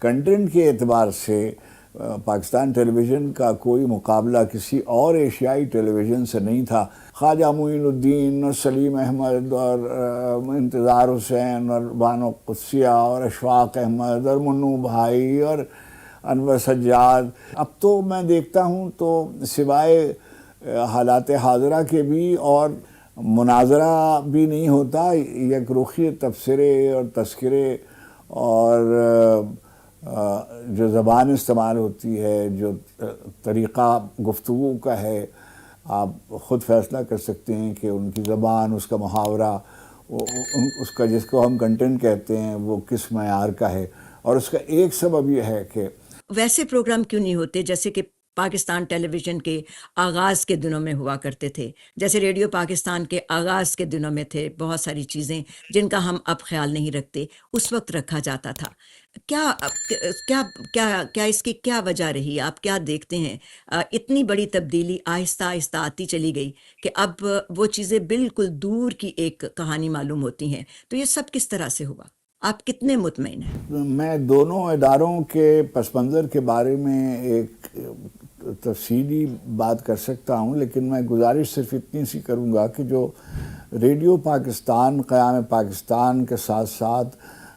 Content کے اعتبار سے پاکستان ٹیلی ویژن کا کوئی مقابلہ کسی اور ایشیائی ٹیلی ویژن سے نہیں تھا. خواجہ معین الدین اور سلیم احمد اور انتظار حسین اور بانو قدسیہ اور اشفاق احمد اور منو بھائی اور انور سجاد. اب تو میں دیکھتا ہوں تو سوائے حالات حاضرہ کے بھی اور مناظرہ بھی نہیں ہوتا، یک رخی تبصرے اور تذکرے اور جو زبان استعمال ہوتی ہے، جو طریقہ گفتگو کا ہے، آپ خود فیصلہ کر سکتے ہیں کہ ان کی زبان، اس کا محاورہ، اس کا جس کو ہم کنٹینٹ کہتے ہیں وہ کس معیار کا ہے. اور اس کا ایک سبب یہ ہے کہ ویسے پروگرام کیوں نہیں ہوتے جیسے کہ پاکستان ٹیلی ویژن کے آغاز کے دنوں میں ہوا کرتے تھے، جیسے ریڈیو پاکستان کے آغاز کے دنوں میں تھے بہت ساری چیزیں جن کا ہم اب خیال نہیں رکھتے، اس وقت رکھا جاتا تھا. کیا کیا کیا کیا اس کی کیا وجہ رہی؟ آپ کیا دیکھتے ہیں؟ اتنی بڑی تبدیلی آہستہ آہستہ آتی چلی گئی کہ اب وہ چیزیں بالکل دور کی ایک کہانی معلوم ہوتی ہیں. تو یہ سب کس طرح سے ہوا؟ آپ کتنے مطمئن ہیں؟ میں دونوں اداروں کے پس منظر کے بارے میں ایک تفصیلی بات کر سکتا ہوں، لیکن میں گزارش صرف اتنی سی کروں گا کہ جو ریڈیو پاکستان قیام پاکستان کے ساتھ ساتھ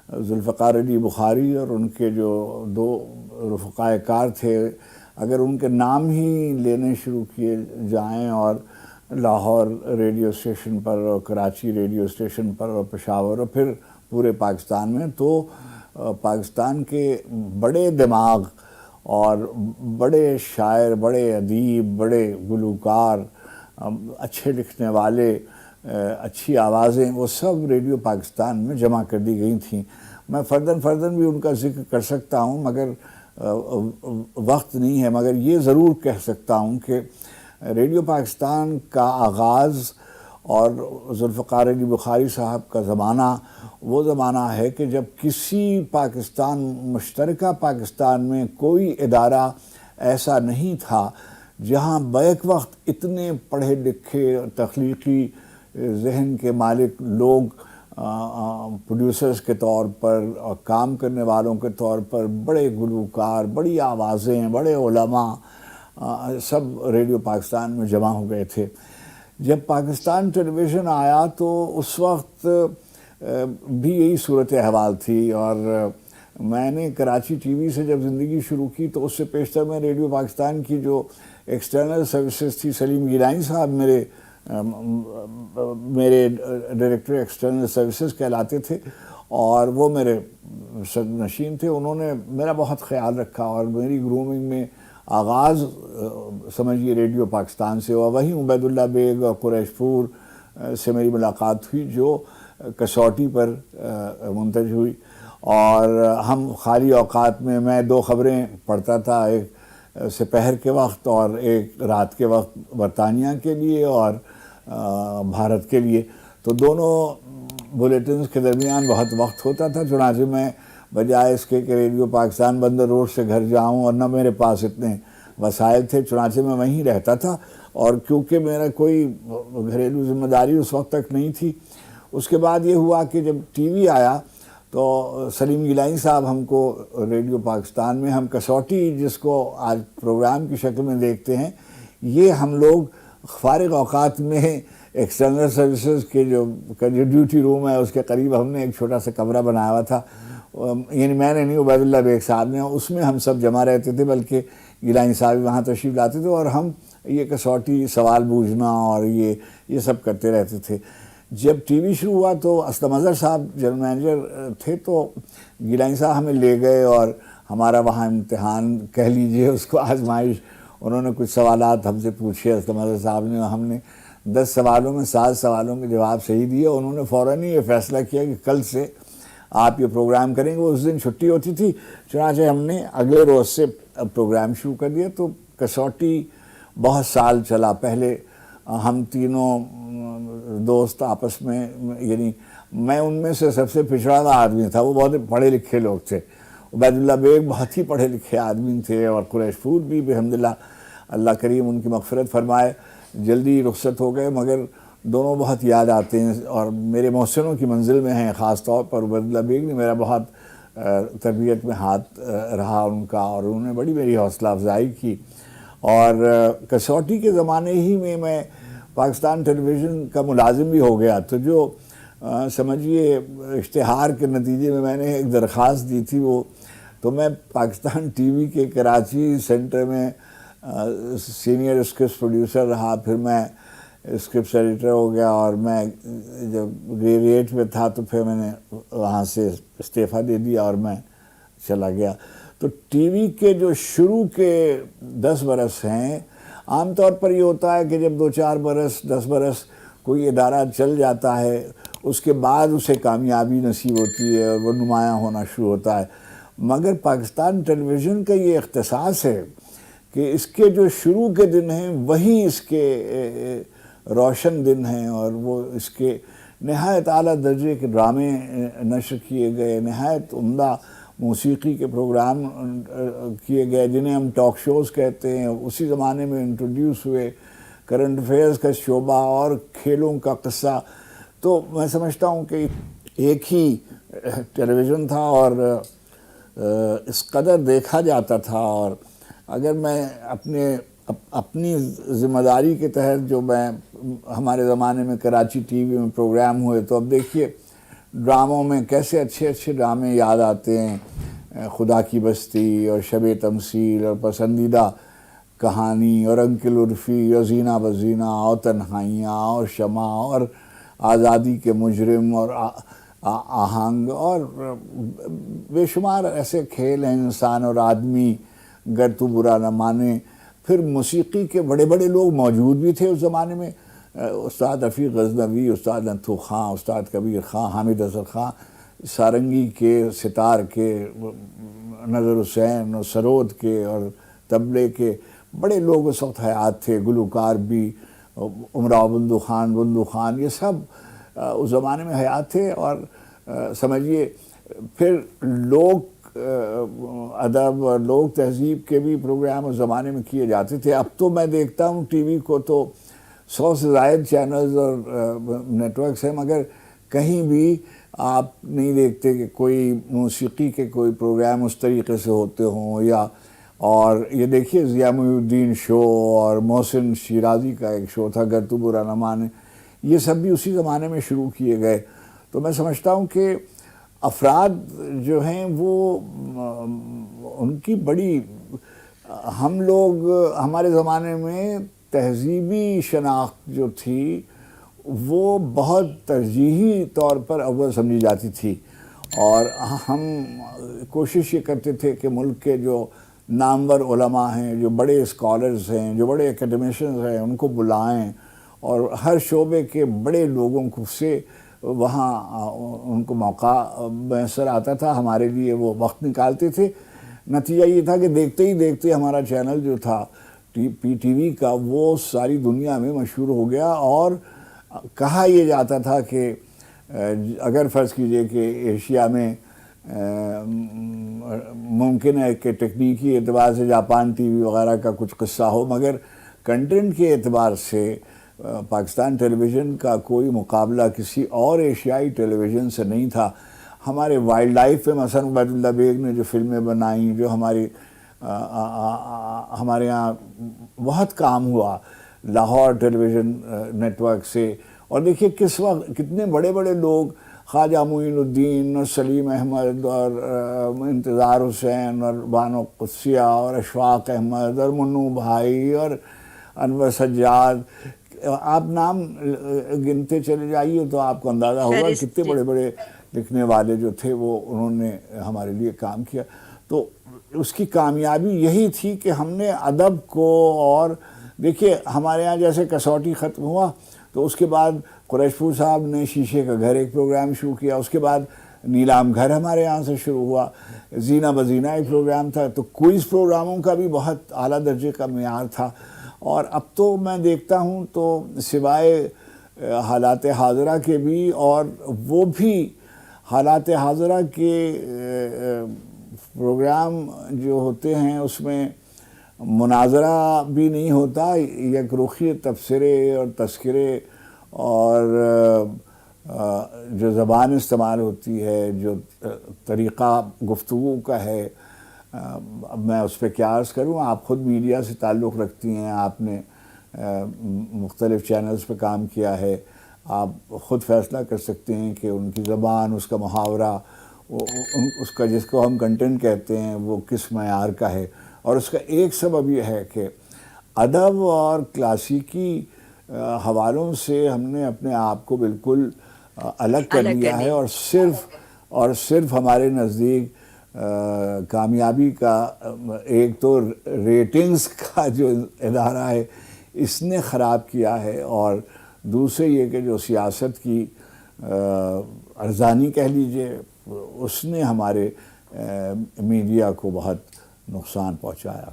ذوالفقار علی بخاری اور ان کے جو دو رفقائے کار تھے، اگر ان کے نام ہی لینے شروع کیے جائیں اور لاہور ریڈیو اسٹیشن پر اور کراچی ریڈیو اسٹیشن پر اور پشاور اور پھر پورے پاکستان میں، تو پاکستان کے بڑے دماغ اور بڑے شاعر، بڑے ادیب، بڑے گلوکار، اچھے لکھنے والے، اچھی آوازیں، وہ سب ریڈیو پاکستان میں جمع کر دی گئی تھیں. میں فرداً بھی ان کا ذکر کر سکتا ہوں مگر وقت نہیں ہے، مگر یہ ضرور کہہ سکتا ہوں کہ ریڈیو پاکستان کا آغاز اور ذوالفقار علی بخاری صاحب کا زمانہ وہ زمانہ ہے کہ جب کسی مشترکہ پاکستان میں کوئی ادارہ ایسا نہیں تھا جہاں بیک وقت اتنے پڑھے لکھے تخلیقی ذہن کے مالک لوگ پروڈیوسرز کے طور پر اور کام کرنے والوں کے طور پر بڑے گلوکار، بڑی آوازیں، بڑے علماء سب ریڈیو پاکستان میں جمع ہو گئے تھے. جب پاکستان ٹیلی ویژن آیا تو اس وقت بھی یہی صورت حوال تھی، اور میں نے کراچی ٹی وی سے جب زندگی شروع کی تو اس سے پیشتر میں ریڈیو پاکستان کی جو ایکسٹرنل سروسز تھی، سلیم گیلانی صاحب میرے ڈائریکٹر ایکسٹرنل سروسز کہلاتے تھے اور وہ میرے صدر نشین تھے. انہوں نے میرا بہت خیال رکھا اور میری گرومنگ میں آغاز سمجھیے ریڈیو پاکستان سے ہوا. وہیں عبید اللہ بیگ اور قریش پور سے میری ملاقات ہوئی جو کسوٹی پر منتج ہوئی، اور ہم خالی اوقات میں 2 خبریں پڑھتا تھا، ایک سپہر کے وقت اور ایک رات کے وقت برطانیہ کے لیے اور بھارت کے لیے. تو دونوں بلیٹنز کے درمیان بہت وقت ہوتا تھا، چنانچہ میں بجائے اس کے کہ ریڈیو پاکستان بندر روڈ سے گھر جاؤں، اور نہ میرے پاس اتنے وسائل تھے، چنانچہ میں وہیں رہتا تھا. اور کیونکہ میرا کوئی گھریلو ذمہ داری اس وقت تک نہیں تھی. اس کے بعد یہ ہوا کہ جب ٹی وی آیا تو سلیم گیلانی صاحب ہم کو ریڈیو پاکستان میں، ہم کسوٹی جس کو آج پروگرام کی شکل میں دیکھتے ہیں، یہ ہم لوگ فارغ اوقات میں ایکسٹرنل سروسز کے جو ڈیوٹی روم ہے اس کے قریب ہم نے ایک چھوٹا سا کمرہ بنایا ہوا تھا. یعنی میں نے نہیں، عبید اللہ بیگ صاحب نے، اس میں ہم سب جمع رہتے تھے، بلکہ گیلانی صاحب وہاں تشریف لاتے تھے اور ہم یہ کسوٹی سوال بوجھنا اور یہ سب کرتے رہتے تھے. جب ٹی وی شروع ہوا تو اسلم اظہر صاحب جنرل مینیجر تھے، تو گیلانی صاحب ہمیں لے گئے اور ہمارا وہاں امتحان کہہ لیجئے اس کو، آزمائش. انہوں نے کچھ سوالات ہم سے پوچھے اسلم اظہر صاحب نے، ہم نے 10 سوالوں میں 7 سوالوں کے جواب صحیح دیے. انہوں نے فوراً ہی یہ فیصلہ کیا کہ کل سے آپ یہ پروگرام کریں گے. اس دن چھٹی ہوتی تھی، چنانچہ ہم نے اگلے روز سے پروگرام شروع کر دیا. تو کسوٹی بہت سال چلا. پہلے ہم تینوں دوست آپس میں، یعنی میں ان میں سے سب سے پچھڑا ہوا آدمی تھا، وہ بہت پڑھے لکھے لوگ تھے. عبید اللہ بیگ بہت ہی پڑھے لکھے آدمی تھے، اور قریش پور بھی بحمدللہ اللہ کریم ان کی مغفرت فرمائے جلدی رخصت ہو گئے، مگر دونوں بہت یاد آتے ہیں اور میرے محسنوں کی منزل میں ہیں. خاص طور پر عبید اللہ بیگ نے میرا بہت تربیت میں ہاتھ رہا ان کا، اور انہوں نے بڑی میری حوصلہ افزائی کی. اور کسوٹی کے زمانے ہی میں پاکستان ٹیلی ویژن کا ملازم بھی ہو گیا. تو جو سمجھیے اشتہار کے نتیجے میں نے ایک درخواست دی تھی، وہ تو میں پاکستان ٹی وی کے کراچی سینٹر میں سینئر اسکرپٹ پروڈیوسر رہا، پھر میں اسکرپٹ ایڈیٹر ہو گیا، اور میں جب گریجویٹ میں تھا تو پھر میں نے وہاں سے استعفیٰ دے دیا اور میں چلا گیا. تو ٹی وی کے جو شروع کے 10 برس ہیں، عام طور پر یہ ہوتا ہے کہ جب 2-4 برس 10 برس کوئی ادارہ چل جاتا ہے، اس کے بعد اسے کامیابی نصیب ہوتی ہے اور وہ نمایاں ہونا شروع ہوتا ہے. مگر پاکستان ٹیلی ویژن کا یہ اختصاص ہے کہ اس کے جو شروع کے دن ہیں وہی اس کے روشن دن ہیں، اور وہ اس کے نہایت اعلیٰ درجے کے ڈرامے نشر کیے گئے، نہایت عمدہ موسیقی کے پروگرام کیے گئے جنہیں ہم ٹاک شوز کہتے ہیں، اسی زمانے میں انٹروڈیوس ہوئے. کرنٹ افیئرز کا شعبہ اور کھیلوں کا قصہ. تو میں سمجھتا ہوں کہ ایک ہی ٹیلی ویژن تھا اور اس قدر دیکھا جاتا تھا. اور اگر میں اپنی ذمہ داری کے تحت جو میں ہمارے زمانے میں کراچی ٹی وی میں پروگرام ہوئے، تو اب دیکھیے ڈراموں میں کیسے اچھے اچھے ڈرامے یاد آتے ہیں، خدا کی بستی اور شب تمثیل اور پسندیدہ کہانی اور انکل عرفی اور زینہ بزینہ اور تنہائیاں اور شمع اور آزادی کے مجرم اور آہنگ اور بے شمار ایسے کھیل ہیں، انسان اور آدمی، گر تو برا نہ مانے. پھر موسیقی کے بڑے بڑے لوگ موجود بھی تھے اس زمانے میں، استاد رفیق غزنوی، استاد نتھو خان، استاد کبیر خان، حامد اظہر خان، سارنگی کے، ستار کے، نظر حسین اور سرود کے اور طبلے کے بڑے لوگ اس وقت حیات تھے. گلوکار بھی امراؤ بندو خان، یہ سب اس زمانے میں حیات تھے. اور سمجھیے پھر لوگ ادب اور لوگ تہذیب کے بھی پروگرام اس زمانے میں کیے جاتے تھے. اب تو میں دیکھتا ہوں ٹی وی کو تو 100 سے زائد چینلز اور نیٹ ورکس ہیں، مگر کہیں بھی آپ نہیں دیکھتے کہ کوئی موسیقی کے کوئی پروگرام اس طریقے سے ہوتے ہوں. اور یہ دیکھیے ضیاء محی الدین شو اور محسن شیرازی کا ایک شو تھا گر تو برا نہ مانے، یہ سب بھی اسی زمانے میں شروع کیے گئے. تو میں سمجھتا ہوں کہ افراد جو ہیں وہ ان کی بڑی، ہم لوگ ہمارے زمانے میں تہذیبی شناخت جو تھی وہ بہت ترجیحی طور پر اول سمجھی جاتی تھی، اور ہم کوشش یہ کرتے تھے کہ ملک کے جو نامور علماء ہیں، جو بڑے اسکالرز ہیں، جو بڑے اکیڈمیشنز ہیں، ان کو بلائیں، اور ہر شعبے کے بڑے لوگوں سے وہاں ان کو موقع میسر آتا تھا، ہمارے لیے وہ وقت نکالتے تھے. نتیجہ یہ تھا کہ دیکھتے ہی دیکھتے ہمارا چینل جو تھا پی ٹی وی کا وہ ساری دنیا میں مشہور ہو گیا. اور کہا یہ جاتا تھا کہ اگر فرض کیجئے کہ ایشیا میں ممکن ہے کہ ٹیکنیکی اعتبار سے جاپان ٹی وی وغیرہ کا کچھ قصہ ہو، مگر کنٹینٹ کے اعتبار سے پاکستان ٹیلی ویژن کا کوئی مقابلہ کسی اور ایشیائی ٹیلی ویژن سے نہیں تھا. ہمارے وائلڈ لائف پہ مثلا عبید اللہ بیگ نے جو فلمیں بنائیں، جو ہمارے ہاں بہت کام ہوا لاہور ٹیلی ویژن نیٹ ورک سے. اور دیکھیے کس وقت کتنے بڑے بڑے لوگ، خواجہ معین الدین اور سلیم احمد اور انتظار حسین اور بانو قدسیہ اور اشفاق احمد اور منو بھائی اور انور سجاد، آپ نام گنتے چلے جائیے تو آپ کو اندازہ ہوگا کتنے بڑے بڑے لکھنے والے جو تھے وہ انہوں نے ہمارے لیے کام کیا. تو اس کی کامیابی یہی تھی کہ ہم نے ادب کو، اور دیکھیے ہمارے ہاں جیسے کسوٹی ختم ہوا تو اس کے بعد قریش پور صاحب نے شیشے کا گھر ایک پروگرام شروع کیا، اس کے بعد نیلام گھر ہمارے یہاں سے شروع ہوا، زینہ بزینہ ایک پروگرام تھا. تو کوئز پروگراموں کا بھی بہت اعلیٰ درجے کا معیار تھا. اور اب تو میں دیکھتا ہوں تو سوائے حالات حاضرہ کے بھی، اور وہ بھی حالات حاضرہ کے پروگرام جو ہوتے ہیں اس میں مناظرہ بھی نہیں ہوتا، یک رخی تبصرے اور تذکرے اور جو زبان استعمال ہوتی ہے، جو طریقہ گفتگو کا ہے، اب میں اس پہ کیا عرض کروں. آپ خود میڈیا سے تعلق رکھتی ہیں، آپ نے مختلف چینلز پہ کام کیا ہے، آپ خود فیصلہ کر سکتے ہیں کہ ان کی زبان، اس کا محاورہ، اس کا جس کو ہم کنٹینٹ کہتے ہیں وہ کس معیار کا ہے. اور اس کا ایک سبب یہ ہے کہ ادب اور کلاسیکی حوالوں سے ہم نے اپنے آپ کو بالکل الگ کر لیا ہے، اور صرف ہمارے نزدیک کامیابی کا ایک تو ریٹنگز کا جو ادارہ ہے اس نے خراب کیا ہے، اور دوسرے یہ کہ جو سیاست کی ارزانی کہہ لیجئے اس نے ہمارے میڈیا کو بہت نقصان پہنچایا.